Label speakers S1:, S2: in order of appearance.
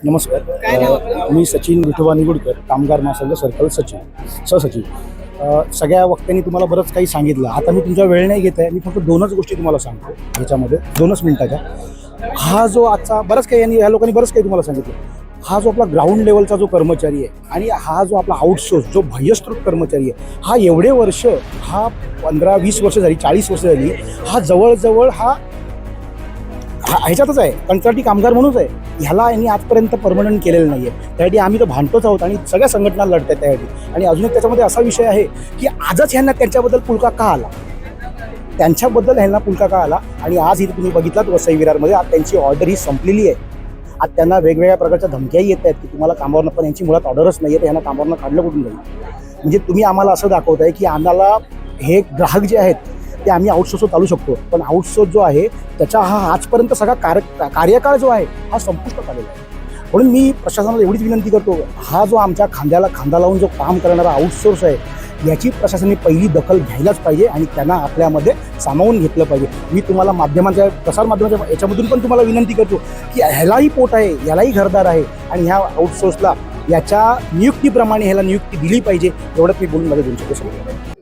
S1: नमस्कार. मी सचिन विठोबा निगुडकर, कामगार महासंघ सर्कल सहसचिव. सगळ्या वक्त्यांनी तुम्हाला बरंच काही सांगितलं. आता मी तुमचा वेळ नाही घेत आहे. मी फक्त दोनच गोष्टी तुम्हाला सांगतो ह्याच्यामध्ये, 2 मिनिटाच्या. हा जो आजचा बरंच काही यांनी ह्या लोकांनी बरंच काही तुम्हाला सांगितलं. हा जो आपला ग्राउंड लेवलचा जो कर्मचारी आहे आणि हा जो आपला आउटसोर्स जो बाह्यस्त्रोत कर्मचारी आहे, हा एवढे वर्ष, हा 15-20 वर्ष झाली, 40 वर्ष झाली, हा जवळजवळ ह्याच्यातच आहे, कंत्राटी कामगार म्हणूनच आहे. ह्याला यांनी आजपर्यंत परमनंट केलेलं नाही आहे. त्यासाठी आम्ही तर भांडतोच आहोत आणि सगळ्या संघटना लढत आहेत त्यासाठी. आणि अजून एक त्याच्यामध्ये असा विषय आहे की आजच ह्यांना त्यांच्याबद्दल पुलका का आला, ह्यांना पुलका का आला. आणि आज इथे तुम्ही बघितलात वसई विरारमध्ये आज त्यांची ऑर्डर ही संपलेली आहे. आज त्यांना वेगवेगळ्या प्रकारच्या धमक्याही येत आहेत की तुम्हाला कामावरनं, पण यांची मुळात ऑर्डरच नाही आहे, तर ह्यांना कामावरनं काढलं कुठून जाईल. म्हणजे तुम्ही आम्हाला असं दाखवत आहे की आम्हाला हे ग्राहक जे आहेत ते आम्ही आउटसोर्सवर चालू शकतो, पण आउटसोर्स जो आहे त्याचा हा आजपर्यंत सगळा कार्यकाळ जो आहे हा संपुष्टात आलेला आहे. म्हणून मी प्रशासनाला एवढीच विनंती करतो, हा जो आमच्या खांद्याला खांदा लावून जो काम करणारा आउटसोर्स आहे याची प्रशासनाने पहिली दखल घ्यायलाच पाहिजे आणि त्यांना आपल्यामध्ये सामावून घेतलं पाहिजे. मी तुम्हाला माध्यमांच्या, प्रसारमाध्यमांच्या याच्यामधून पण तुम्हाला विनंती करतो की ह्यालाही पोट आहे, यालाही घरदार आहे आणि ह्या आउटसोर्सला याच्या नियुक्तीप्रमाणे ह्याला नियुक्ती दिली पाहिजे. एवढंच मी बोलून माझे 2 शब्द सांगतो.